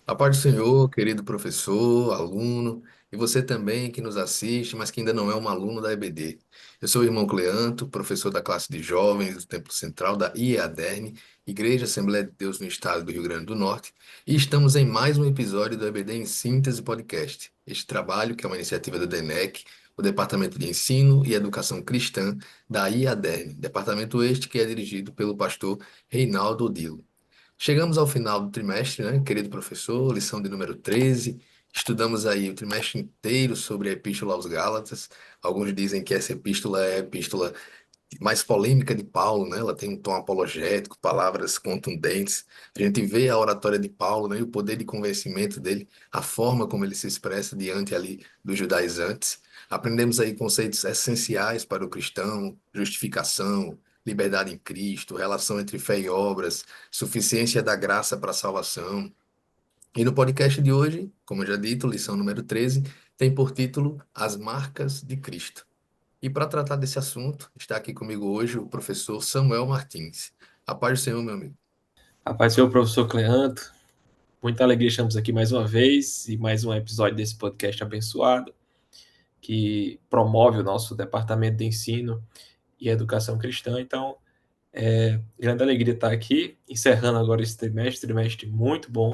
A paz do Senhor, querido professor, aluno, e você também que nos assiste, mas que ainda não é um aluno da EBD. Eu sou o irmão Cleanto, professor da classe de jovens do Templo Central da IEADERN, Igreja Assembleia de Deus no estado do Rio Grande do Norte, e estamos em mais um episódio do EBD em Síntese Podcast. Este trabalho, que é uma iniciativa do DENEC, o Departamento de Ensino e Educação Cristã da IEADERN, departamento este que é dirigido pelo pastor Reinaldo Odilo. Chegamos ao final do trimestre, né, querido professor, lição de número 13. Estudamos aí o trimestre inteiro sobre a Epístola aos Gálatas. Alguns dizem que essa epístola é a epístola mais polêmica de Paulo, né? Ela tem um tom apologético, palavras contundentes. A gente vê a oratória de Paulo, né, e o poder de convencimento dele, a forma como ele se expressa diante ali dos judaizantes. Aprendemos aí conceitos essenciais para o cristão, justificação, liberdade em Cristo, relação entre fé e obras, suficiência da graça para a salvação. E no podcast de hoje, como eu já dito, lição número 13, tem por título As Marcas de Cristo. E para tratar desse assunto, está aqui comigo hoje o professor Samuel Martins. A paz do Senhor, meu amigo. A paz do Senhor, professor Cleanto. Muita alegria estamos aqui mais uma vez e mais um episódio desse podcast abençoado que promove o nosso departamento de ensino e educação cristã. Então, grande alegria estar aqui, encerrando agora esse trimestre muito bom.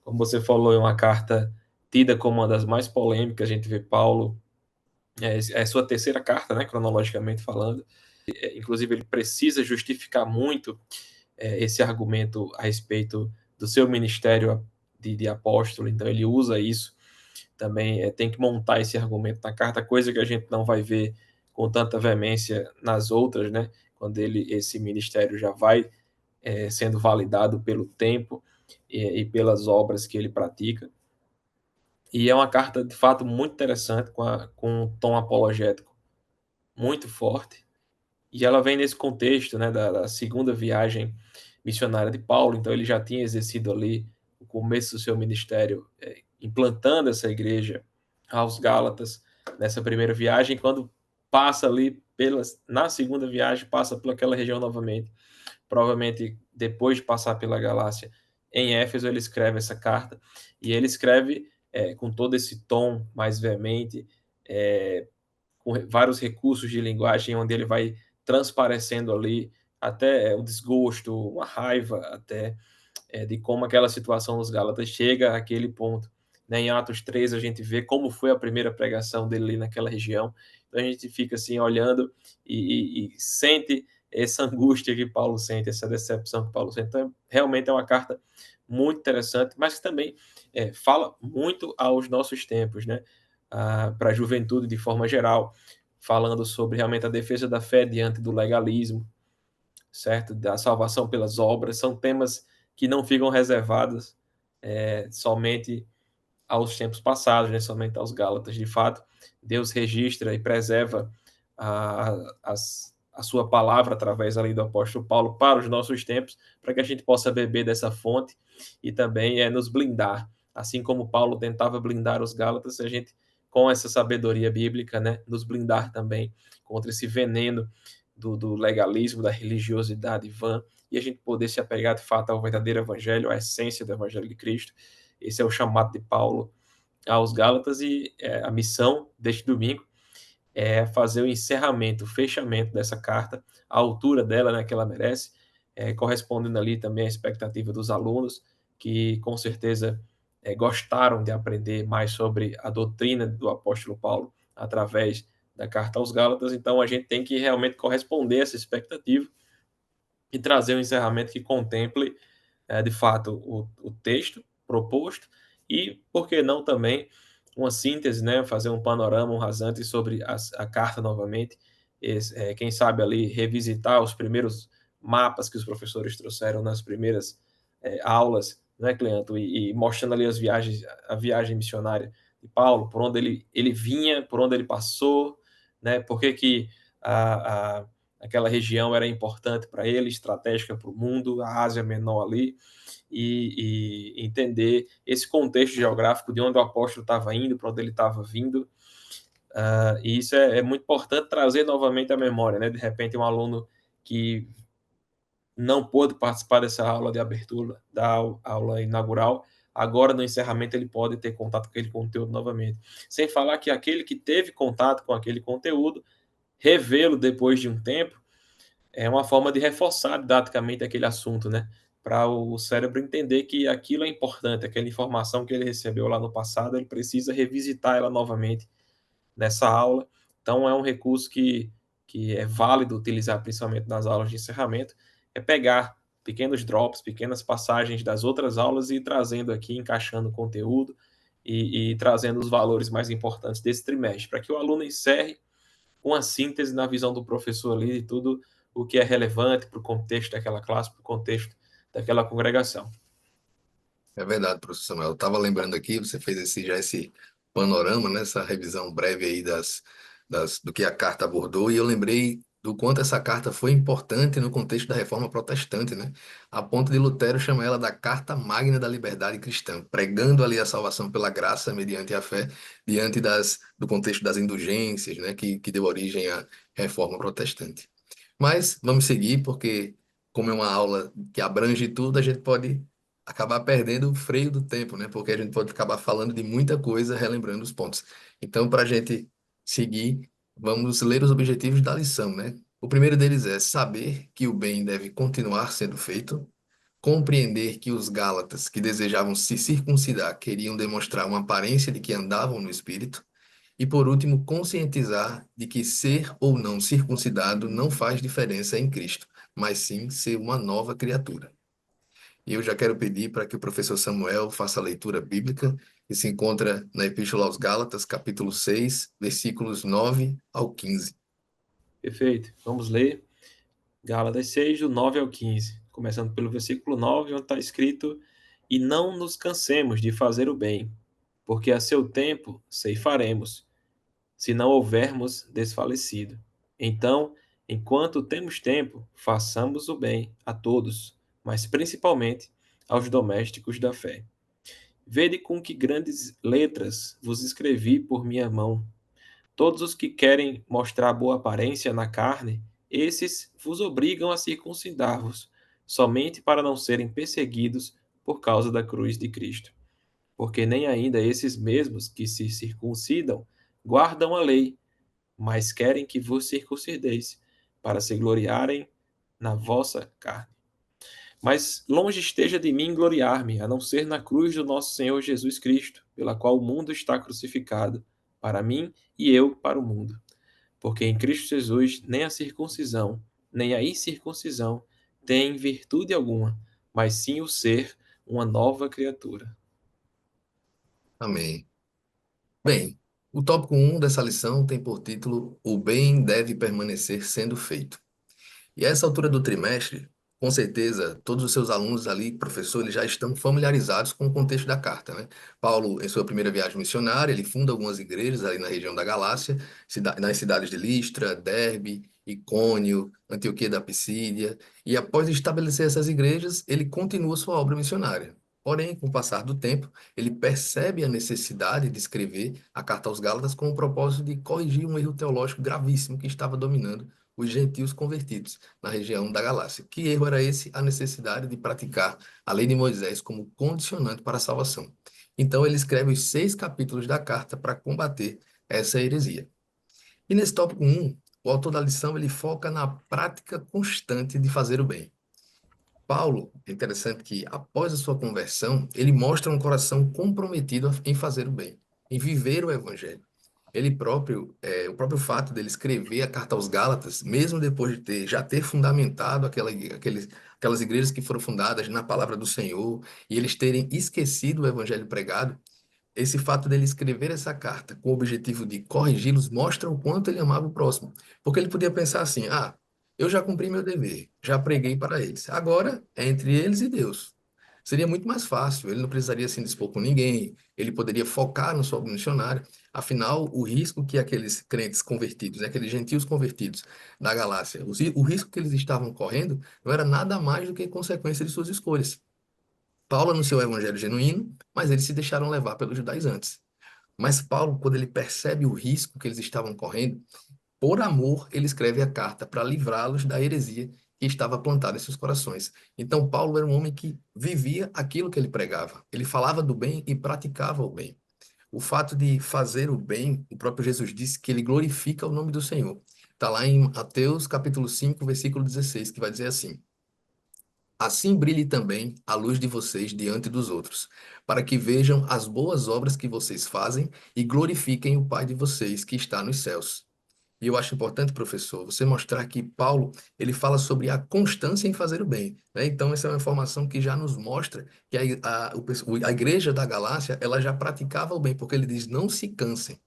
Como você falou, é uma carta tida como uma das mais polêmicas. A gente vê Paulo, é a sua terceira carta, né, cronologicamente falando. Inclusive, ele precisa justificar muito esse argumento a respeito do seu ministério de apóstolo, então ele usa isso também, tem que montar esse argumento na carta, coisa que a gente não vai ver com tanta veemência nas outras, né? Quando esse ministério já vai sendo validado pelo tempo e pelas obras que ele pratica. E é uma carta, de fato, muito interessante, com um tom apologético muito forte, e ela vem nesse contexto, né, da segunda viagem missionária de Paulo. Então ele já tinha exercido ali o começo do seu ministério, implantando essa igreja aos Gálatas nessa primeira viagem. Quando passa ali na segunda viagem, passa por aquela região novamente, provavelmente depois de passar pela Galácia, em Éfeso ele escreve essa carta, e ele escreve com todo esse tom mais veemente, com vários recursos de linguagem, onde ele vai transparecendo ali até o desgosto, uma raiva até de como aquela situação dos Gálatas chega àquele ponto. Né? Em Atos 3 a gente vê como foi a primeira pregação dele ali naquela região. Então a gente fica assim olhando e sente essa angústia que Paulo sente, essa decepção que Paulo sente. Então realmente é uma carta muito interessante, mas que também fala muito aos nossos tempos, né? Para a juventude de forma geral, falando sobre realmente a defesa da fé diante do legalismo, certo? Da salvação pelas obras. São temas que não ficam reservados somente aos tempos passados, né? Somente aos Gálatas. De fato, Deus registra e preserva a sua palavra através ali do apóstolo Paulo para os nossos tempos, para que a gente possa beber dessa fonte e também nos blindar. Assim como Paulo tentava blindar os Gálatas, a gente, com essa sabedoria bíblica, né, nos blindar também contra esse veneno do legalismo, da religiosidade vã, e a gente poder se apegar de fato ao verdadeiro evangelho, à essência do evangelho de Cristo. Esse é o chamado de Paulo aos Gálatas, e a missão deste domingo é fazer o encerramento, o fechamento dessa carta, a altura dela, né, que ela merece, correspondendo ali também à expectativa dos alunos, que com certeza gostaram de aprender mais sobre a doutrina do apóstolo Paulo através da carta aos Gálatas. Então a gente tem que realmente corresponder a essa expectativa e trazer um encerramento que contemple, de fato, o texto proposto e, por que não, também uma síntese, né, fazer um panorama, um rasante sobre a carta novamente, quem sabe ali revisitar os primeiros mapas que os professores trouxeram nas primeiras aulas, né, Cleanto, e mostrando ali a viagem missionária de Paulo, por onde ele vinha, por onde ele passou, né, por que aquela região era importante para ele, estratégica para o mundo, a Ásia Menor ali, e entender esse contexto geográfico de onde o apóstolo estava indo, para onde ele estava vindo. E isso é muito importante trazer novamente à memória, né? De repente, um aluno que não pôde participar dessa aula de abertura, da aula inaugural, agora no encerramento ele pode ter contato com aquele conteúdo novamente. Sem falar que aquele que teve contato com aquele conteúdo, revê-lo depois de um tempo, é uma forma de reforçar didaticamente aquele assunto, né? Para o cérebro entender que aquilo é importante, aquela informação que ele recebeu lá no passado, ele precisa revisitar ela novamente nessa aula. Então, é um recurso que é válido utilizar principalmente nas aulas de encerramento, é pegar pequenos drops, pequenas passagens das outras aulas e ir trazendo aqui, encaixando o conteúdo e trazendo os valores mais importantes desse trimestre, para que o aluno encerre com a síntese na visão do professor ali de tudo o que é relevante para o contexto daquela classe, para o contexto daquela congregação. É verdade, professor Samuel. Eu estava lembrando aqui, você fez esse panorama, né, essa revisão breve aí do que a carta abordou, e eu lembrei do quanto essa carta foi importante no contexto da Reforma Protestante, né? A ponto de Lutero chamar ela da Carta Magna da Liberdade Cristã, pregando ali a salvação pela graça mediante a fé, diante do contexto das indulgências, né, que deu origem à Reforma Protestante. Mas vamos seguir, porque como é uma aula que abrange tudo, a gente pode acabar perdendo o freio do tempo, né? Porque a gente pode acabar falando de muita coisa, relembrando os pontos. Então, para a gente seguir, vamos ler os objetivos da lição, né? O primeiro deles é saber que o bem deve continuar sendo feito, compreender que os Gálatas que desejavam se circuncidar queriam demonstrar uma aparência de que andavam no Espírito, e por último, conscientizar de que ser ou não circuncidado não faz diferença em Cristo, mas sim ser uma nova criatura. E eu já quero pedir para que o professor Samuel faça a leitura bíblica, que se encontra na Epístola aos Gálatas, capítulo 6, versículos 9 ao 15. Perfeito. Vamos ler Gálatas 6, do 9 ao 15. Começando pelo versículo 9, onde está escrito: E não nos cansemos de fazer o bem, porque a seu tempo ceifaremos, se não houvermos desfalecido. Então, enquanto temos tempo, façamos o bem a todos, mas principalmente aos domésticos da fé. Vede com que grandes letras vos escrevi por minha mão. Todos os que querem mostrar boa aparência na carne, esses vos obrigam a circuncidar-vos, somente para não serem perseguidos por causa da cruz de Cristo. Porque nem ainda esses mesmos que se circuncidam guardam a lei, mas querem que vos circuncideis, para se gloriarem na vossa carne. Mas longe esteja de mim gloriar-me, a não ser na cruz do nosso Senhor Jesus Cristo, pela qual o mundo está crucificado, para mim e eu para o mundo. Porque em Cristo Jesus nem a circuncisão, nem a incircuncisão têm virtude alguma, mas sim o ser uma nova criatura. Amém. Bem, o tópico um dessa lição tem por título O bem deve permanecer sendo feito. E a essa altura do trimestre, com certeza, todos os seus alunos ali, professor, eles já estão familiarizados com o contexto da carta, né? Paulo, em sua primeira viagem missionária, ele funda algumas igrejas ali na região da Galácia, nas cidades de Listra, Derbe, Icônio, Antioquia da Pisídia, e após estabelecer essas igrejas, ele continua sua obra missionária. Porém, com o passar do tempo, ele percebe a necessidade de escrever a carta aos Gálatas com o propósito de corrigir um erro teológico gravíssimo que estava dominando os gentios convertidos na região da Galácia. Que erro era esse? A necessidade de praticar a lei de Moisés como condicionante para a salvação. Então ele escreve os 6 capítulos da carta para combater essa heresia. E nesse tópico um, o autor da lição ele foca na prática constante de fazer o bem. Paulo, é interessante que após a sua conversão, ele mostra um coração comprometido em fazer o bem, em viver o evangelho. Ele próprio, o próprio fato dele escrever a carta aos Gálatas, mesmo depois de já ter fundamentado aquelas igrejas que foram fundadas na palavra do Senhor, e eles terem esquecido o evangelho pregado, esse fato dele escrever essa carta com o objetivo de corrigi-los mostra o quanto ele amava o próximo. Porque ele podia pensar assim: ah, eu já cumpri meu dever, já preguei para eles, agora é entre eles e Deus. Seria muito mais fácil, ele não precisaria se indispor com ninguém, ele poderia focar no seu missionário. Afinal, o risco que aqueles crentes convertidos, né, aqueles gentios convertidos da Galácia, o risco que eles estavam correndo não era nada mais do que consequência de suas escolhas. Paulo anunciou o evangelho genuíno, mas eles se deixaram levar pelos judaizantes. Mas Paulo, quando ele percebe o risco que eles estavam correndo, por amor, ele escreve a carta para livrá-los da heresia que estava plantada em seus corações. Então, Paulo era um homem que vivia aquilo que ele pregava. Ele falava do bem e praticava o bem. O fato de fazer o bem, o próprio Jesus disse que ele glorifica o nome do Senhor. Está lá em Mateus capítulo 5, versículo 16, que vai dizer assim: Assim brilhe também a luz de vocês diante dos outros, para que vejam as boas obras que vocês fazem e glorifiquem o Pai de vocês que está nos céus. E eu acho importante, professor, você mostrar que Paulo, ele fala sobre a constância em fazer o bem, né? Então, essa é uma informação que já nos mostra que a igreja da Galácia, ela já praticava o bem, porque ele diz, não se cansem.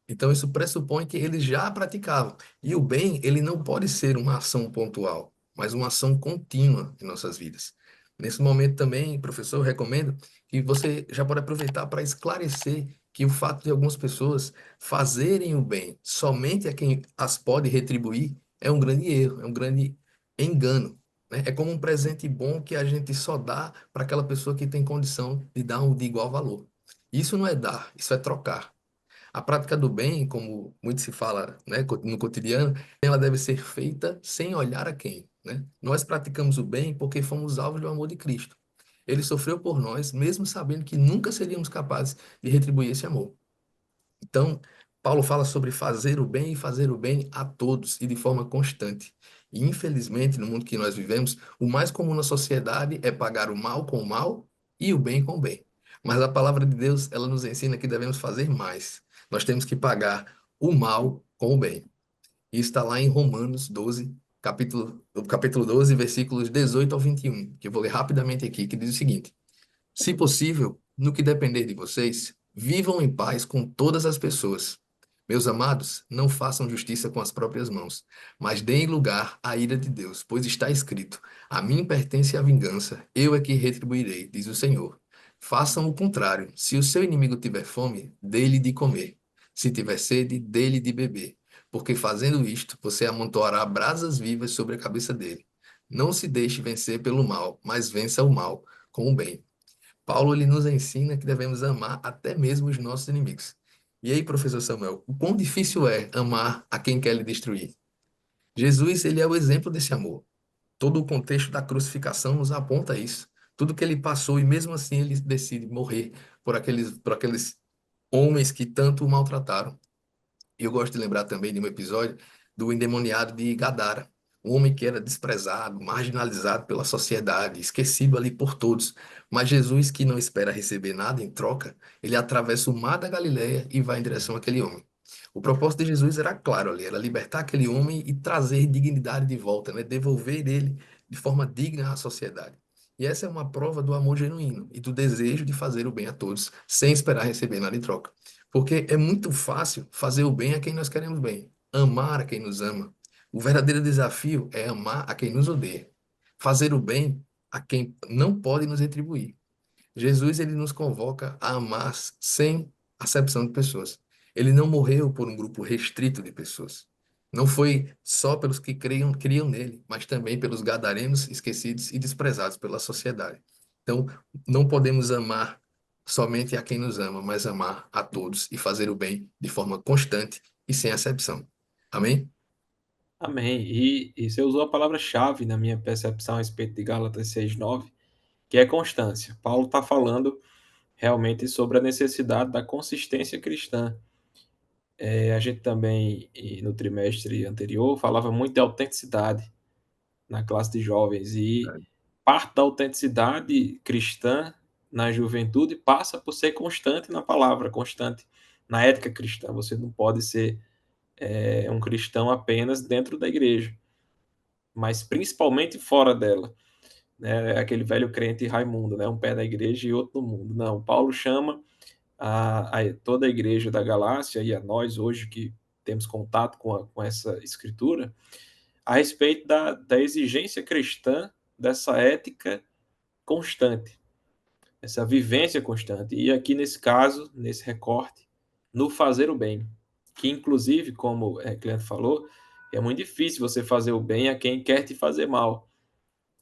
Então, isso pressupõe que eles já praticavam. E o bem, ele não pode ser uma ação pontual, mas uma ação contínua em nossas vidas. Nesse momento também, professor, eu recomendo que você já pode aproveitar para esclarecer que o fato de algumas pessoas fazerem o bem somente a quem as pode retribuir é um grande erro, é um grande engano, né? É como um presente bom que a gente só dá para aquela pessoa que tem condição de dar um de igual valor. Isso não é dar, isso é trocar. A prática do bem, como muito se fala, né, no cotidiano, ela deve ser feita sem olhar a quem, né? Nós praticamos o bem porque fomos alvos do amor de Cristo. Ele sofreu por nós, mesmo sabendo que nunca seríamos capazes de retribuir esse amor. Então, Paulo fala sobre fazer o bem e fazer o bem a todos e de forma constante. E, infelizmente, no mundo que nós vivemos, o mais comum na sociedade é pagar o mal com o mal e o bem com o bem. Mas a palavra de Deus, ela nos ensina que devemos fazer mais. Nós temos que pagar o mal com o bem. E está lá em Romanos 12, capítulo 12, versículos 18 ao 21, que eu vou ler rapidamente aqui, que diz o seguinte: Se possível, no que depender de vocês, vivam em paz com todas as pessoas. Meus amados, não façam justiça com as próprias mãos, mas deem lugar à ira de Deus, pois está escrito: A mim pertence a vingança, eu é que retribuirei, diz o Senhor. Façam o contrário. Se o seu inimigo tiver fome, dê-lhe de comer. Se tiver sede, dê-lhe de beber. Porque fazendo isto, você amontoará brasas vivas sobre a cabeça dele. Não se deixe vencer pelo mal, mas vença o mal com o bem. Paulo ele nos ensina que devemos amar até mesmo os nossos inimigos. E aí, professor Samuel, o quão difícil é amar a quem quer lhe destruir? Jesus, ele é o exemplo desse amor. Todo o contexto da crucificação nos aponta isso. Tudo que ele passou e mesmo assim ele decide morrer por aqueles homens que tanto o maltrataram. E eu gosto de lembrar também de um episódio do endemoniado de Gadara, um homem que era desprezado, marginalizado pela sociedade, esquecido ali por todos. Mas Jesus, que não espera receber nada em troca, ele atravessa o mar da Galileia e vai em direção àquele homem. O propósito de Jesus era claro ali, era libertar aquele homem e trazer dignidade de volta, né? Devolver ele de forma digna à sociedade. E essa é uma prova do amor genuíno e do desejo de fazer o bem a todos, sem esperar receber nada em troca. Porque é muito fácil fazer o bem a quem nós queremos bem, amar a quem nos ama. O verdadeiro desafio é amar a quem nos odeia, fazer o bem a quem não pode nos retribuir. Jesus ele nos convoca a amar sem acepção de pessoas. Ele não morreu por um grupo restrito de pessoas. Não foi só pelos que criam nele, mas também pelos gadarenos esquecidos e desprezados pela sociedade. Então, não podemos amar somente a quem nos ama, mas amar a todos e fazer o bem de forma constante e sem acepção. Amém? Amém. E você usou a palavra-chave na minha percepção a respeito de Gálatas 6:9, que é constância. Paulo está falando realmente sobre a necessidade da consistência cristã. A gente também, no trimestre anterior, falava muito de autenticidade na classe de jovens, e parte da autenticidade cristã na juventude passa por ser constante na palavra, constante na ética cristã. Você não pode ser um cristão apenas dentro da igreja, mas principalmente fora dela, né? É aquele velho crente Raimundo, né? Um pé na igreja e outro no mundo. Não, Paulo chama a toda a igreja da Galácia e a nós hoje que temos contato com essa escritura a respeito da exigência cristã dessa ética constante, essa vivência constante. E aqui nesse caso, nesse recorte, no fazer o bem, que inclusive, como o cliente falou, é muito difícil você fazer o bem a quem quer te fazer mal.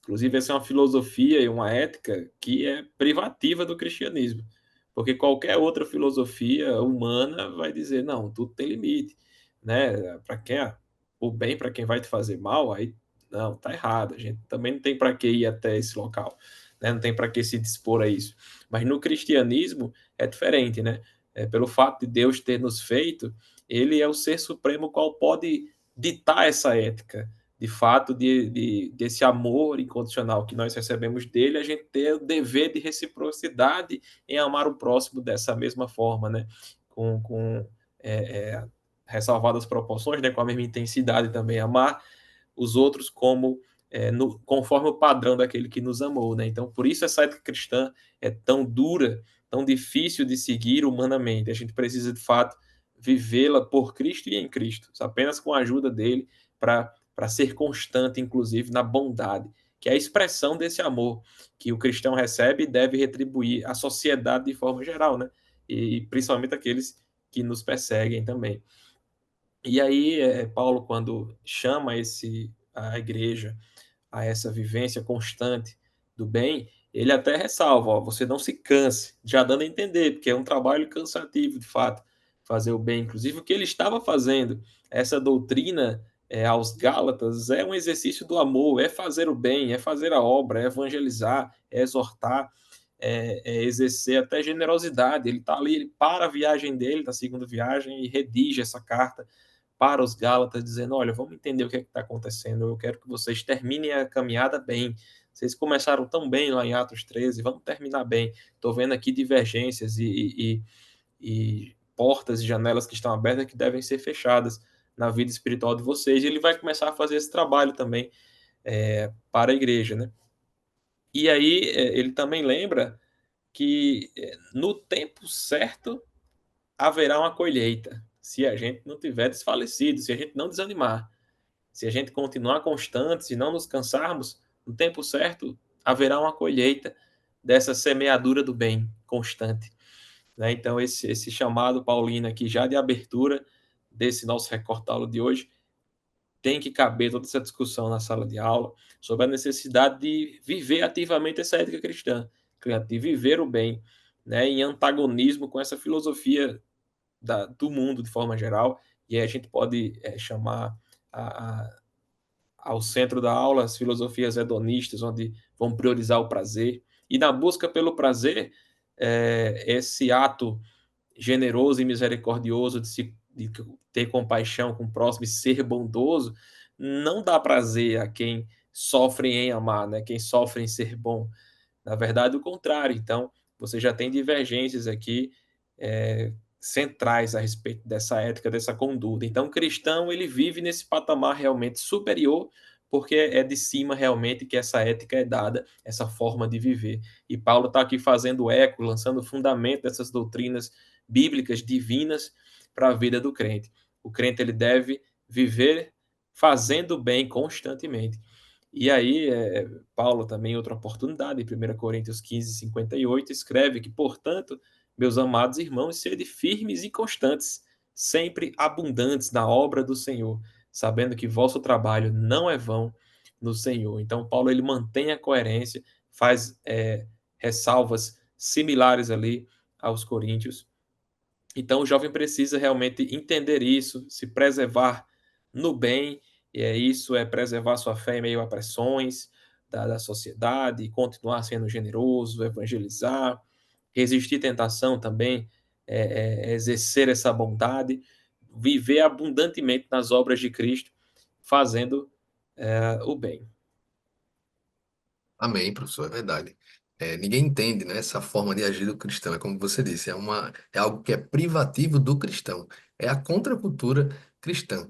Inclusive, essa é uma filosofia e uma ética que é privativa do cristianismo, porque qualquer outra filosofia humana vai dizer, não, tudo tem limite, né? Para quem o bem para quem vai te fazer mal, aí Não, tá errado. A gente também não tem para que ir até esse local, né? Não tem para que se dispor a isso. Mas no cristianismo é diferente, né? Pelo fato de Deus ter nos feito, ele é o ser supremo qual pode ditar essa ética. De fato, desse amor incondicional que nós recebemos dele, a gente ter o dever de reciprocidade em amar o próximo dessa mesma forma, né? Com ressalvadas proporções, né? Com a mesma intensidade também, amar os outros como conforme o padrão daquele que nos amou, né? Então, por isso essa ética cristã é tão dura, tão difícil de seguir humanamente. A gente precisa, de fato, vivê-la por Cristo e em Cristo, apenas com a ajuda dele para ser constante, inclusive, na bondade, que é a expressão desse amor que o cristão recebe e deve retribuir à sociedade de forma geral, né? E principalmente aqueles que nos perseguem também. E aí, Paulo, quando chama a igreja a essa vivência constante do bem, ele até ressalva, ó, você não se canse, já dando a entender, porque é um trabalho cansativo, de fato, fazer o bem. Inclusive, o que ele estava fazendo, essa doutrina aos Gálatas, é um exercício do amor, é fazer o bem, é fazer a obra, é evangelizar, é exortar, exercer até generosidade. Ele está ali, ele para a viagem dele, da segunda viagem, e redige essa carta para os Gálatas, dizendo: olha, vamos entender o que está acontecendo, eu quero que vocês terminem a caminhada bem. Vocês começaram tão bem lá em Atos 13, vamos terminar bem. Estou vendo aqui divergências e portas e janelas que estão abertas que devem ser fechadas na vida espiritual de vocês. E ele vai começar a fazer esse trabalho também para a igreja, né? E aí ele também lembra que no tempo certo haverá uma colheita, se a gente não tiver desfalecido, se a gente não desanimar. Se a gente continuar constante, se não nos cansarmos, no tempo certo haverá uma colheita dessa semeadura do bem constante. Né? Então, esse chamado paulino aqui, já de abertura desse nosso recortá-lo de hoje, tem que caber toda essa discussão na sala de aula sobre a necessidade de viver ativamente essa ética cristã, de viver o bem, né, em antagonismo com essa filosofia do mundo de forma geral, e aí a gente pode chamar a, ao centro da aula as filosofias hedonistas, onde vão priorizar o prazer, e na busca pelo prazer, esse ato generoso e misericordioso de ter compaixão com o próximo e ser bondoso, não dá prazer a quem sofre em amar, né? Quem sofre em ser bom. Na verdade, o contrário. Então, você já tem divergências aqui centrais a respeito dessa ética, dessa conduta. Então, o cristão, ele vive nesse patamar realmente superior, porque é de cima realmente que essa ética é dada, essa forma de viver. E Paulo está aqui fazendo eco, lançando fundamento dessas doutrinas bíblicas divinas para a vida do crente. O crente ele deve viver fazendo bem constantemente. E aí, Paulo também, outra oportunidade, em 1 Coríntios 15, 58, escreve que, portanto, meus amados irmãos, sede firmes e constantes, sempre abundantes na obra do Senhor, sabendo que vosso trabalho não é vão no Senhor. Então, Paulo ele mantém a coerência, faz ressalvas similares ali aos coríntios. Então, o jovem precisa realmente entender isso, se preservar no bem, e isso é preservar sua fé em meio a pressões da sociedade, continuar sendo generoso, evangelizar, resistir tentação também, exercer essa bondade, viver abundantemente nas obras de Cristo, fazendo o bem. Amém, professor, é verdade. Ninguém entende, né, essa forma de agir do cristão, é como você disse, é algo que é privativo do cristão, é a contracultura cristã.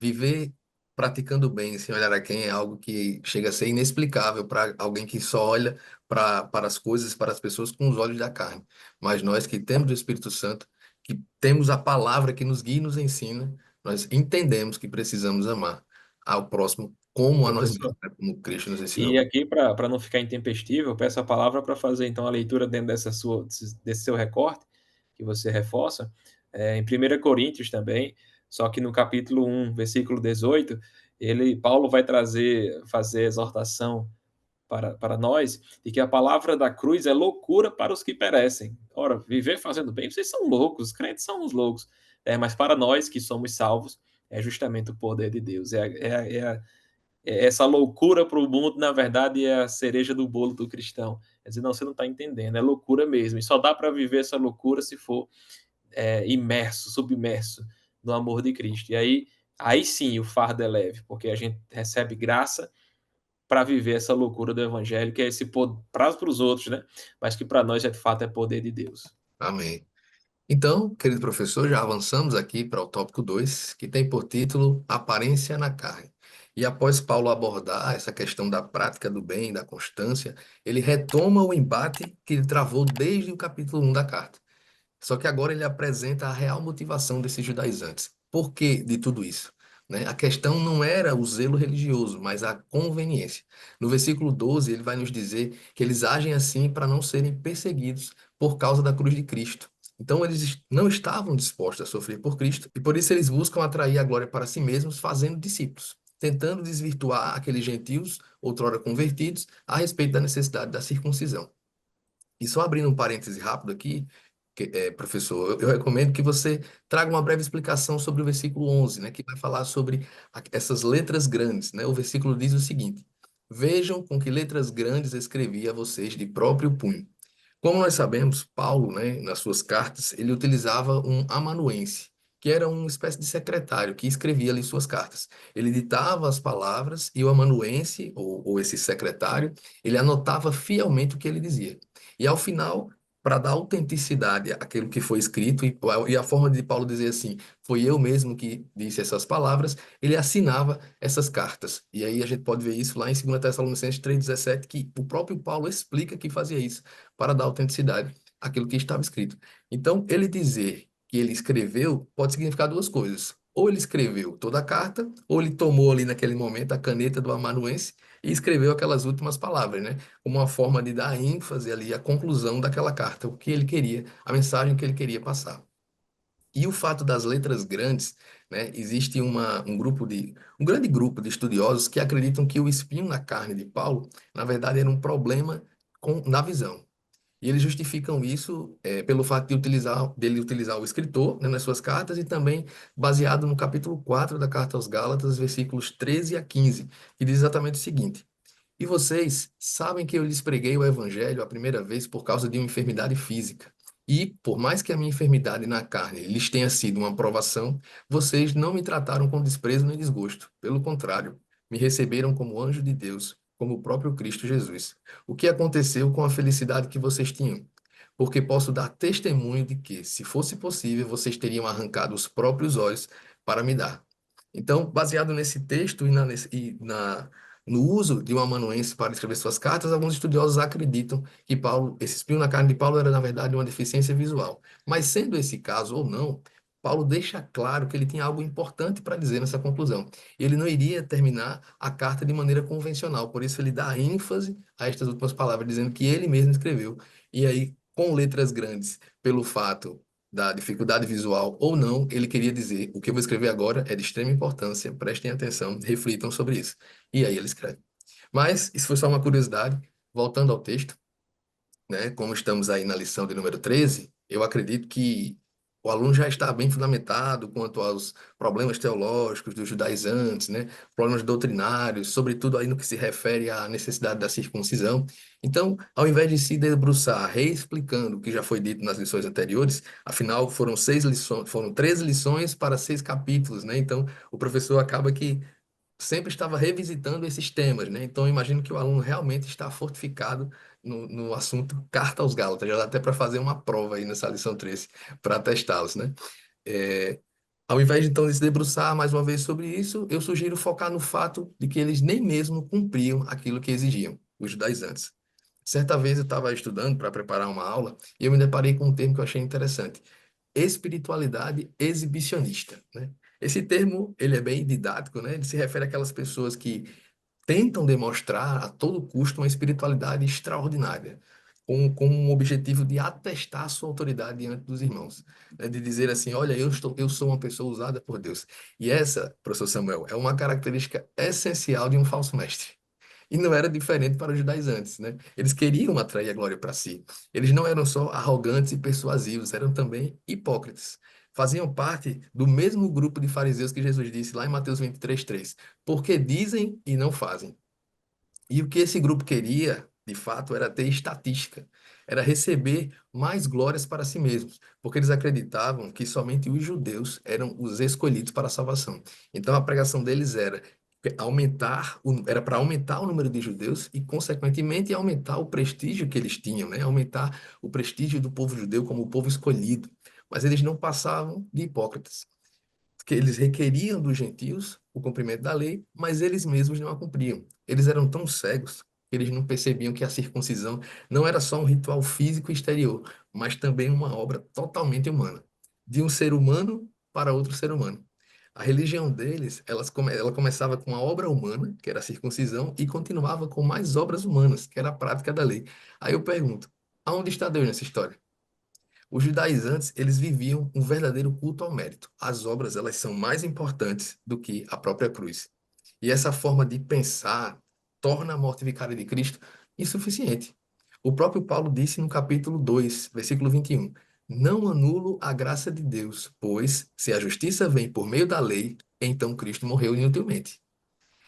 Viver praticando bem, sem olhar a quem, é algo que chega a ser inexplicável para alguém que só olha para as coisas, para as pessoas com os olhos da carne. Mas nós que temos o Espírito Santo, que temos a palavra que nos guia e nos ensina, nós entendemos que precisamos amar ao próximo como a nós Professor, mesmos, né, como Cristo nos e ensinou. aqui, para não ficar intempestivo, eu peço a palavra para fazer então a leitura dentro desse seu recorte, que você reforça, em 1 Coríntios também, só que no capítulo 1, versículo 18, Paulo vai fazer exortação para nós, de que a palavra da cruz é loucura para os que perecem. Ora, viver fazendo bem, vocês são loucos, os crentes são os loucos. Mas para nós que somos salvos, é justamente o poder de Deus, essa loucura para o mundo, na verdade, é a cereja do bolo do cristão. Quer dizer, não, você não está entendendo, é loucura mesmo. E só dá para viver essa loucura se for imerso, submerso no amor de Cristo. E aí sim o fardo é leve, porque a gente recebe graça para viver essa loucura do evangelho, que é esse poder para os outros, né? Mas que para nós, de fato, é poder de Deus. Amém. Então, querido professor, já avançamos aqui para o tópico 2, que tem por título Aparência na carne. E após Paulo abordar essa questão da prática do bem, da constância, ele retoma o embate que ele travou desde o capítulo 1 da carta. Só que agora ele apresenta a real motivação desses judaizantes. Por que de tudo isso? Né? A questão não era o zelo religioso, mas a conveniência. No versículo 12, ele vai nos dizer que eles agem assim para não serem perseguidos por causa da cruz de Cristo. Então, eles não estavam dispostos a sofrer por Cristo e por isso eles buscam atrair a glória para si mesmos, fazendo discípulos, tentando desvirtuar aqueles gentios, outrora convertidos, a respeito da necessidade da circuncisão. E só abrindo um parêntese rápido aqui, professor, eu recomendo que você traga uma breve explicação sobre o versículo 11, né, que vai falar sobre essas letras grandes, né? O versículo diz o seguinte: Vejam com que letras grandes escrevi a vocês de próprio punho. Como nós sabemos, Paulo, né, nas suas cartas, ele utilizava um amanuense, que era uma espécie de secretário que escrevia ali suas cartas. Ele ditava as palavras e o amanuense, ou esse secretário, ele anotava fielmente o que ele dizia. E ao final, para dar autenticidade àquilo que foi escrito, e a forma de Paulo dizer assim, foi eu mesmo que disse essas palavras, ele assinava essas cartas. E aí a gente pode ver isso lá em 2 Tessalonicenses 3,17, que o próprio Paulo explica que fazia isso para dar autenticidade àquilo que estava escrito. Então, ele dizer que ele escreveu pode significar duas coisas. Ou ele escreveu toda a carta, ou ele tomou ali naquele momento a caneta do amanuense e escreveu aquelas últimas palavras, né? Como uma forma de dar ênfase ali à conclusão daquela carta, o que ele queria, a mensagem que ele queria passar. E o fato das letras grandes, né? Existe um grande grupo de estudiosos que acreditam que o espinho na carne de Paulo, na verdade, era um problema na visão. E eles justificam isso pelo fato dele utilizar o escritor, né, nas suas cartas e também baseado no capítulo 4 da Carta aos Gálatas, versículos 13 a 15, que diz exatamente o seguinte: E vocês sabem que eu lhes preguei o evangelho a primeira vez por causa de uma enfermidade física. E, por mais que a minha enfermidade na carne lhes tenha sido uma provação, vocês não me trataram com desprezo nem desgosto. Pelo contrário, me receberam como anjo de Deus, como o próprio Cristo Jesus. O que aconteceu com a felicidade que vocês tinham? Porque posso dar testemunho de que, se fosse possível, vocês teriam arrancado os próprios olhos para me dar. Então, baseado nesse texto no uso de um amanuense para escrever suas cartas, alguns estudiosos acreditam que Paulo, esse espinho na carne de Paulo era, na verdade, uma deficiência visual. Mas, sendo esse caso ou não, Paulo deixa claro que ele tinha algo importante para dizer nessa conclusão. Ele não iria terminar a carta de maneira convencional, por isso ele dá ênfase a estas últimas palavras, dizendo que ele mesmo escreveu. E aí, com letras grandes, pelo fato da dificuldade visual ou não, ele queria dizer: o que eu vou escrever agora é de extrema importância, prestem atenção, reflitam sobre isso. E aí ele escreve. Mas isso foi só uma curiosidade. Voltando ao texto, né? Como estamos aí na lição de número 13, eu acredito que o aluno já está bem fundamentado quanto aos problemas teológicos dos judaizantes, né? Problemas doutrinários, sobretudo aí no que se refere à necessidade da circuncisão. Então, ao invés de se debruçar reexplicando o que já foi dito nas lições anteriores, afinal foram 6 lições, foram 13 lições para 6 capítulos, né? Então, o professor acaba que sempre estava revisitando esses temas, né? Então, eu imagino que o aluno realmente está fortificado no assunto Carta aos Gálatas. Já dá até para fazer uma prova aí nessa lição 13, para testá-los, né? É, ao invés, então, de se debruçar mais uma vez sobre isso, eu sugiro focar no fato de que eles nem mesmo cumpriam aquilo que exigiam, os judaizantes. Certa vez eu estava estudando para preparar uma aula e eu me deparei com um termo que eu achei interessante: espiritualidade exibicionista, né? Esse termo, ele é bem didático, né? Ele se refere àquelas pessoas que tentam demonstrar a todo custo uma espiritualidade extraordinária, com um objetivo de atestar sua autoridade diante dos irmãos, né? De dizer assim, olha, eu sou uma pessoa usada por Deus. E essa, professor Samuel, é uma característica essencial de um falso mestre. E não era diferente para os judaizantes, né? Eles queriam atrair a glória para si. Eles não eram só arrogantes e persuasivos, eram também hipócritas. faziam parte do mesmo grupo de fariseus que Jesus disse lá em Mateus 23:3, porque dizem e não fazem. E o que esse grupo queria, de fato, era ter estatística, era receber mais glórias para si mesmos, porque eles acreditavam que somente os judeus eram os escolhidos para a salvação. Então a pregação deles era era para aumentar o número de judeus e, consequentemente, aumentar o prestígio que eles tinham, né? Aumentar o prestígio do povo judeu como o povo escolhido. Mas eles não passavam de hipócritas, que eles requeriam dos gentios o cumprimento da lei, mas eles mesmos não a cumpriam. Eles eram tão cegos que eles não percebiam que a circuncisão não era só um ritual físico e exterior, mas também uma obra totalmente humana, de um ser humano para outro ser humano. A religião deles, ela começava com a obra humana, que era a circuncisão, e continuava com mais obras humanas, que era a prática da lei. Aí eu pergunto, aonde está Deus nessa história? Os judaizantes, eles viviam um verdadeiro culto ao mérito. As obras, elas são mais importantes do que a própria cruz. E essa forma de pensar torna a morte vicária de Cristo insuficiente. O próprio Paulo disse no capítulo 2, versículo 21, não anulo a graça de Deus, pois se a justiça vem por meio da lei, então Cristo morreu inutilmente.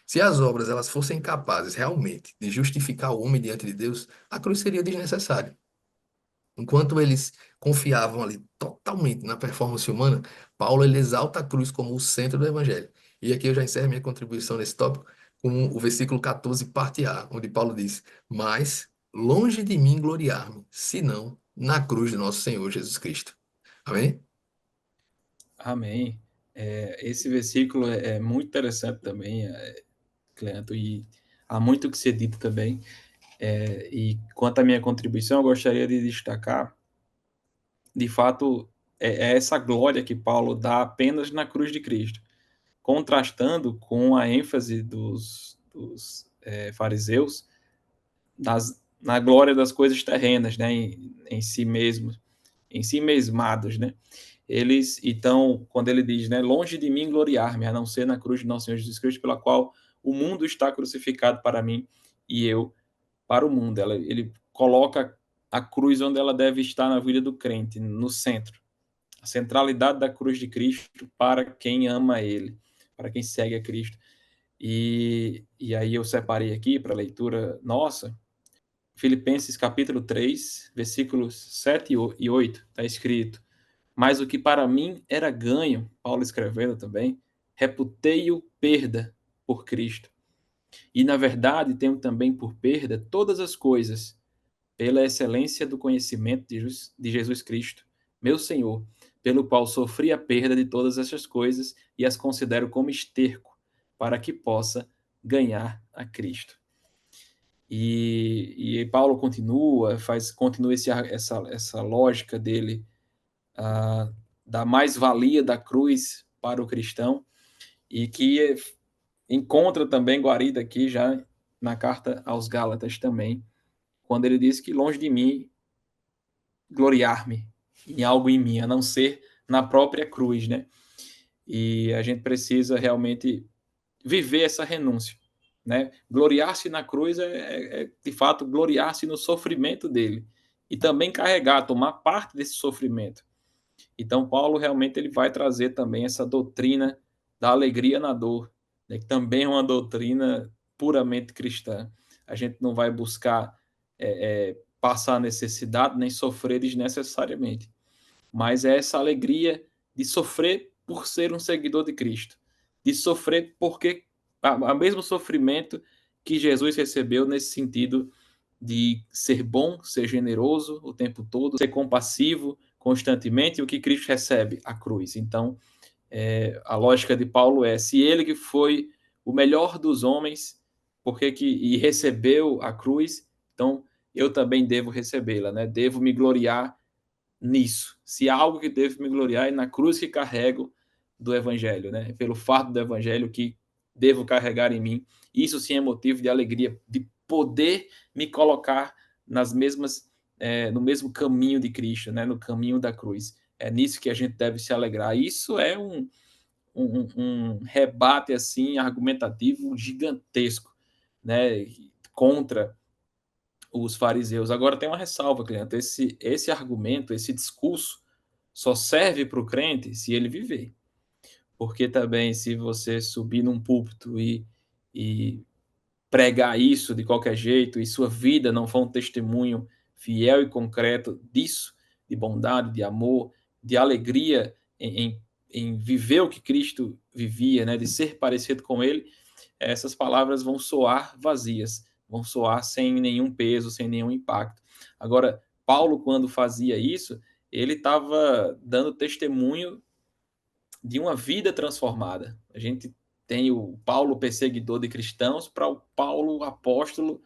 Se as obras elas fossem capazes realmente de justificar o homem diante de Deus, a cruz seria desnecessária. Enquanto eles confiavam ali totalmente na performance humana, Paulo ele exalta a cruz como o centro do evangelho. E aqui eu já encerro minha contribuição nesse tópico com o versículo 14, parte A, onde Paulo diz: Mas longe de mim gloriar-me, senão na cruz de nosso Senhor Jesus Cristo. Amém? Amém. Esse versículo é muito interessante também, Cleanto, e há muito que ser dito também. E quanto à minha contribuição, eu gostaria de destacar, de fato, é essa glória que Paulo dá apenas na cruz de Cristo, contrastando com a ênfase dos fariseus na glória das coisas terrenas, né, em si mesmos, em si mesmados, né? Eles, então, quando ele diz, né, longe de mim gloriar-me, a não ser na cruz de nosso Senhor Jesus Cristo, pela qual o mundo está crucificado para mim e eu para o mundo. Ele coloca a cruz onde ela deve estar na vida do crente, no centro. A centralidade da cruz de Cristo para quem ama Ele, para quem segue a Cristo. E aí eu separei aqui para leitura nossa, Filipenses capítulo 3, versículos 7 e 8, está escrito: Mas o que para mim era ganho, Paulo escrevendo também, reputei-o perda por Cristo. E na verdade tenho também por perda todas as coisas, pela excelência do conhecimento de Jesus Cristo, meu Senhor, pelo qual sofri a perda de todas essas coisas e as considero como esterco, para que possa ganhar a Cristo. E Paulo continua essa lógica dele, da mais-valia da cruz para o cristão, e que encontra também guarida aqui já na carta aos Gálatas também, quando ele diz que longe de mim gloriar-me em algo em mim, a não ser na própria cruz, né? E a gente precisa realmente viver essa renúncia, né? Gloriar-se na cruz é de fato gloriar-se no sofrimento dele e também carregar, tomar parte desse sofrimento. Então Paulo realmente ele vai trazer também essa doutrina da alegria na dor, né? Que também é uma doutrina puramente cristã. A gente não vai buscar passar necessidade nem sofrer desnecessariamente, mas é essa alegria de sofrer por ser um seguidor de Cristo, de sofrer porque o mesmo sofrimento que Jesus recebeu nesse sentido de ser bom, ser generoso o tempo todo, ser compassivo constantemente, o que Cristo recebe? A cruz. Então, a lógica de Paulo é: se ele que foi o melhor dos homens, e recebeu a cruz, então eu também devo recebê-la, né? Devo me gloriar nisso. Se há algo que devo me gloriar é na cruz que carrego do evangelho, né? Pelo fardo do evangelho que devo carregar em mim. Isso sim é motivo de alegria, de poder me colocar nas mesmas no mesmo caminho de Cristo, né? No caminho da cruz. É nisso que a gente deve se alegrar. Isso é um rebate assim argumentativo gigantesco, né? Contra os fariseus. Agora tem uma ressalva, cliente. Esse argumento, esse discurso só serve para o crente se ele viver. Porque também, se você subir num púlpito e pregar isso de qualquer jeito e sua vida não for um testemunho fiel e concreto disso, de bondade, de amor, de alegria em viver o que Cristo vivia, né, de ser parecido com ele, essas palavras vão soar vazias, vão soar sem nenhum peso, sem nenhum impacto. Agora, Paulo, quando fazia isso, ele estava dando testemunho de uma vida transformada. A gente tem o Paulo perseguidor de cristãos para o Paulo apóstolo,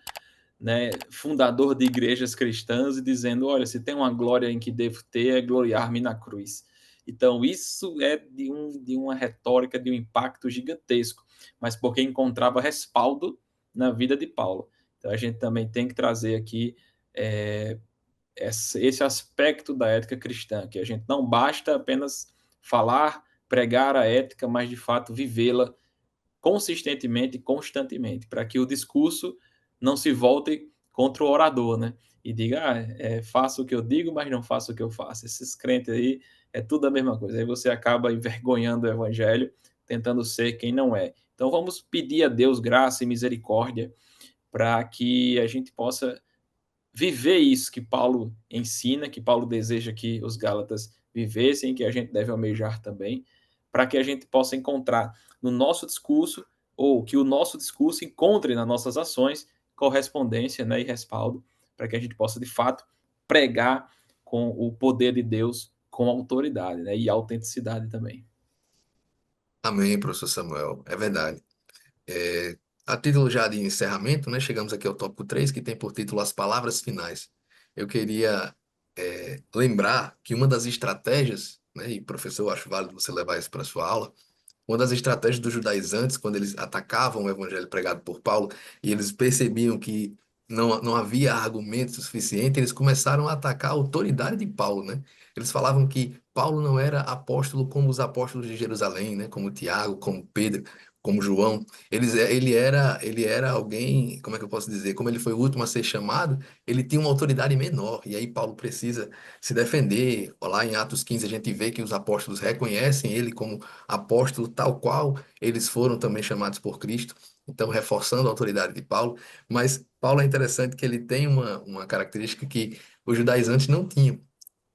né, fundador de igrejas cristãs e dizendo, olha, se tem uma glória em que devo ter é gloriar-me na cruz. Então isso é de uma retórica, de um impacto gigantesco, mas porque encontrava respaldo na vida de Paulo. Então a gente também tem que trazer aqui é, esse aspecto da ética cristã, que a gente não basta apenas falar, pregar a ética, mas de fato vivê-la consistentemente e constantemente, para que o discurso não se volte contra o orador, né? E diga, faço o que eu digo, mas não faço o que eu faço. Esses crentes aí é tudo a mesma coisa. Aí você acaba envergonhando o evangelho, tentando ser quem não é. Então vamos pedir a Deus graça e misericórdia para que a gente possa viver isso que Paulo ensina, que Paulo deseja que os Gálatas vivessem, que a gente deve almejar também, para que a gente possa encontrar no nosso discurso, ou que o nosso discurso encontre nas nossas ações correspondência, né, e respaldo, para que a gente possa, de fato, pregar com o poder de Deus, com autoridade, né, e autenticidade também. Amém, professor Samuel. É verdade. É, a título já de encerramento, né, chegamos aqui ao tópico 3 que tem por título As Palavras Finais. Eu queria lembrar que uma das estratégias, né, e professor, eu acho válido você levar isso para a sua aula, uma das estratégias dos judaizantes, quando eles atacavam o evangelho pregado por Paulo, e eles percebiam que não havia argumento suficiente, eles começaram a atacar a autoridade de Paulo, né? Eles falavam que Paulo não era apóstolo como os apóstolos de Jerusalém, né? Como Tiago, como Pedro, como João. Ele era alguém, como é que eu posso dizer? Como ele foi o último a ser chamado, ele tinha uma autoridade menor. E aí Paulo precisa se defender. Lá em Atos 15 a gente vê que os apóstolos reconhecem ele como apóstolo, tal qual eles foram também chamados por Cristo, então reforçando a autoridade de Paulo. Mas Paulo é interessante que ele tem uma característica que os judaizantes não tinham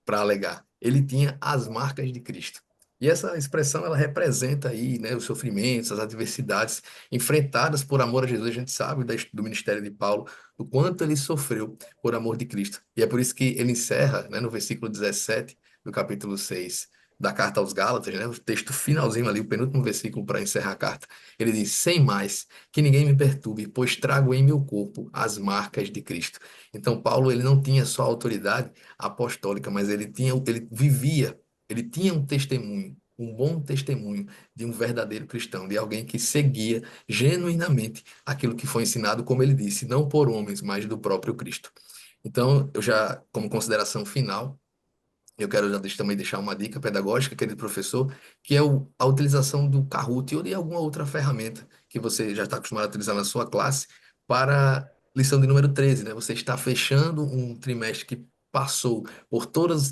para alegar. Ele tinha as marcas de Cristo. E essa expressão ela representa aí, né, os sofrimentos, as adversidades enfrentadas por amor a Jesus. A gente sabe do ministério de Paulo, o quanto ele sofreu por amor de Cristo. E é por isso que ele encerra, né, no versículo 17 do capítulo 6 da carta aos Gálatas, né, o texto finalzinho ali, o penúltimo versículo para encerrar a carta. Ele diz: sem mais, que ninguém me perturbe, pois trago em meu corpo as marcas de Cristo. Então, Paulo ele não tinha só autoridade apostólica, mas ele vivia, ele tinha um testemunho, um bom testemunho de um verdadeiro cristão, de alguém que seguia genuinamente aquilo que foi ensinado, como ele disse, não por homens, mas do próprio Cristo. Então, eu já, como consideração final, eu quero também deixar uma dica pedagógica, querido professor, que é a utilização do Kahoot ou de alguma outra ferramenta que você já está acostumado a utilizar na sua classe para lição de número 13, né? Você está fechando um trimestre que passou por todos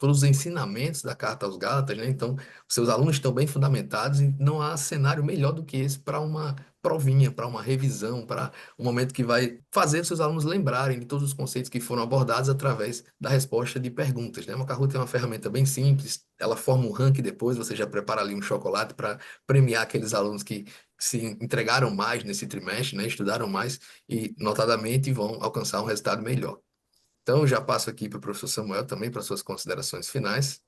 os ensinamentos da Carta aos Gálatas, né? Então, os seus alunos estão bem fundamentados e não há cenário melhor do que esse para uma provinha, para uma revisão, para um momento que vai fazer os seus alunos lembrarem de todos os conceitos que foram abordados através da resposta de perguntas, né? Uma Kahoot é uma ferramenta bem simples, ela forma um ranking depois, você já prepara ali um chocolate para premiar aqueles alunos que se entregaram mais nesse trimestre, né? Estudaram mais e, notadamente, vão alcançar um resultado melhor. Então, eu já passo aqui para o professor Samuel também para suas considerações finais.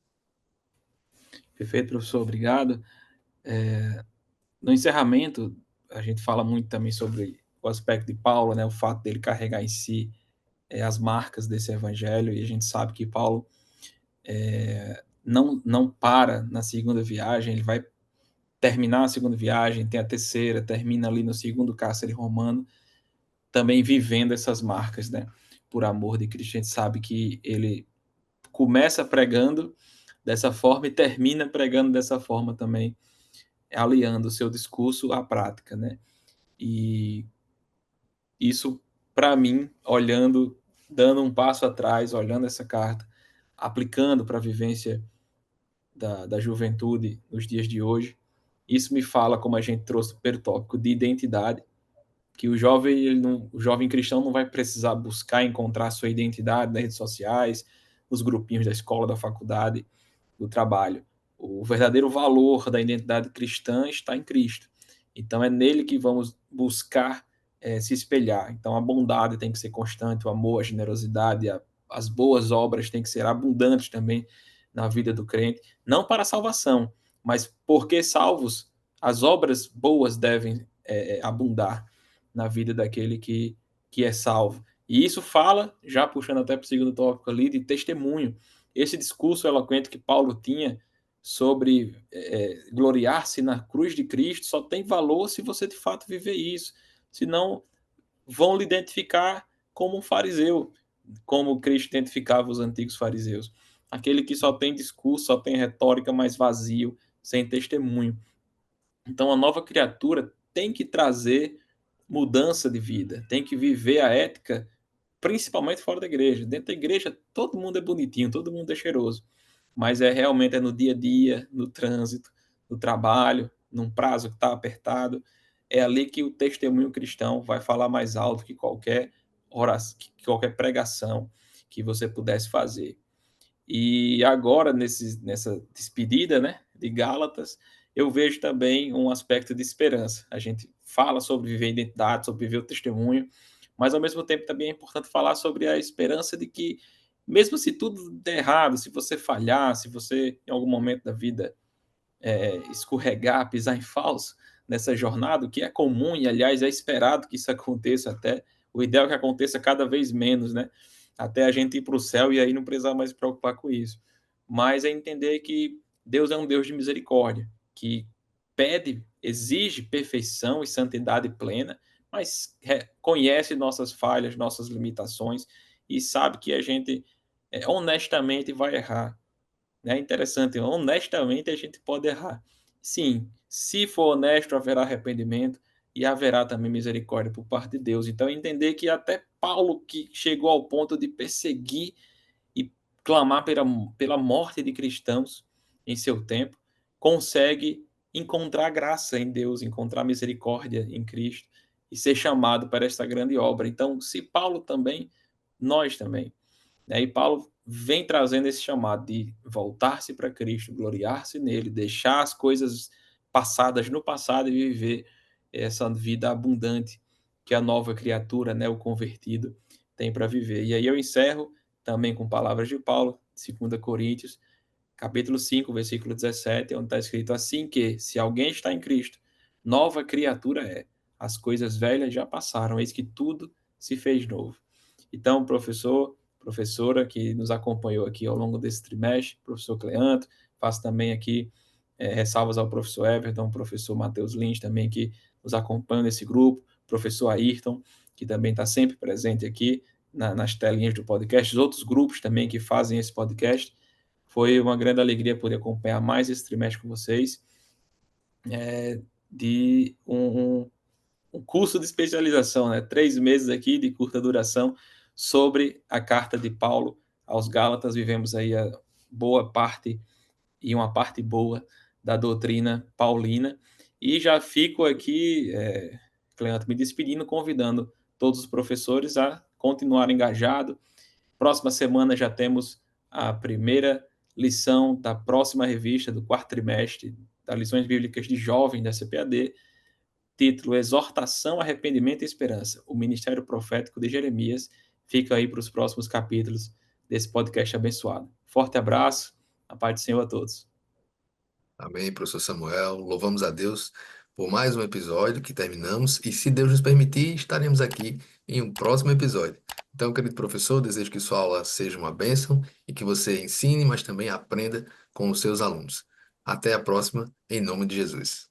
Perfeito, professor, obrigado. No encerramento, a gente fala muito também sobre o aspecto de Paulo, né, o fato dele carregar em si as marcas desse evangelho, e a gente sabe que Paulo não para na segunda viagem, ele vai terminar a segunda viagem, tem a terceira, termina ali no segundo cárcere romano, também vivendo essas marcas, né, por amor de Cristo. A gente sabe que ele começa pregando dessa forma e termina pregando dessa forma também, aliando o seu discurso à prática, né? E isso, para mim, olhando, dando um passo atrás, olhando essa carta, aplicando para a vivência da juventude nos dias de hoje. Isso me fala, como a gente trouxe o primeiro tópico, de identidade, que o jovem cristão não vai precisar buscar encontrar sua identidade nas redes sociais, nos grupinhos da escola, da faculdade, do trabalho. O verdadeiro valor da identidade cristã está em Cristo. Então é nele que vamos buscar se espelhar. Então a bondade tem que ser constante, o amor, a generosidade, as boas obras têm que ser abundantes também na vida do crente, não para a salvação, mas porque salvos, as obras boas devem abundar na vida daquele que é salvo. E isso fala, já puxando até para o segundo tópico ali, de testemunho. Esse discurso eloquente que Paulo tinha sobre gloriar-se na cruz de Cristo só tem valor se você de fato viver isso. Senão, vão lhe identificar como um fariseu, como Cristo identificava os antigos fariseus. Aquele que só tem discurso, só tem retórica, mas vazio, sem testemunho. Então, a nova criatura tem que trazer mudança de vida, tem que viver a ética, principalmente fora da igreja. Dentro da igreja, todo mundo é bonitinho, todo mundo é cheiroso, mas realmente é no dia a dia, no trânsito, no trabalho, num prazo que está apertado, é ali que o testemunho cristão vai falar mais alto que qualquer oração, que qualquer pregação que você pudesse fazer. E agora, nessa despedida, né, de Gálatas, eu vejo também um aspecto de esperança. A gente fala sobre viver a identidade, sobre viver o testemunho, mas ao mesmo tempo também é importante falar sobre a esperança de que, mesmo se tudo der errado, se você falhar, se você em algum momento da vida escorregar, pisar em falso nessa jornada, o que é comum e, aliás, é esperado que isso aconteça até. O ideal é que aconteça cada vez menos, né? Até a gente ir para o céu e aí não precisar mais se preocupar com isso. Mas é entender que Deus é um Deus de misericórdia, que pede, exige perfeição e santidade plena, mas conhece nossas falhas, nossas limitações e sabe que a gente honestamente vai errar. É interessante, honestamente a gente pode errar. Sim, se for honesto, haverá arrependimento e haverá também misericórdia por parte de Deus. Então, entender que até Paulo, que chegou ao ponto de perseguir e clamar pela morte de cristãos em seu tempo, consegue encontrar graça em Deus, encontrar misericórdia em Cristo e ser chamado para esta grande obra. Então, se Paulo também, nós também. E Paulo vem trazendo esse chamado de voltar-se para Cristo, gloriar-se nele, deixar as coisas passadas no passado e viver essa vida abundante que a nova criatura, né, o convertido, tem para viver. E aí eu encerro também com palavras de Paulo, 2 Coríntios, capítulo 5, versículo 17, onde está escrito assim que, se alguém está em Cristo, nova criatura é. As coisas velhas já passaram, eis que tudo se fez novo. Então, professora que nos acompanhou aqui ao longo desse trimestre, professor Cleanto, faço também aqui ressalvas ao professor Everton, professor Matheus Lins também que nos acompanha nesse grupo, professor Ayrton, que também está sempre presente aqui nas telinhas do podcast, os outros grupos também que fazem esse podcast. Foi uma grande alegria poder acompanhar mais esse trimestre com vocês, de um curso de especialização, né? 3 meses aqui de curta duração sobre a carta de Paulo aos Gálatas. Vivemos aí a boa parte e uma parte boa da doutrina paulina. E já fico aqui, Cleanto, me despedindo, convidando todos os professores a continuar engajado. Próxima semana já temos a primeira lição da próxima revista do quarto trimestre das lições bíblicas de jovem da CPAD, título Exortação, Arrependimento e Esperança, o Ministério Profético de Jeremias. Fica aí para os próximos capítulos desse podcast abençoado. Forte abraço, a paz do Senhor a todos. Amém, professor Samuel. Louvamos a Deus por mais um episódio que terminamos e, se Deus nos permitir, estaremos aqui em um próximo episódio. Então, querido professor, desejo que sua aula seja uma bênção e que você ensine, mas também aprenda com os seus alunos. Até a próxima, em nome de Jesus.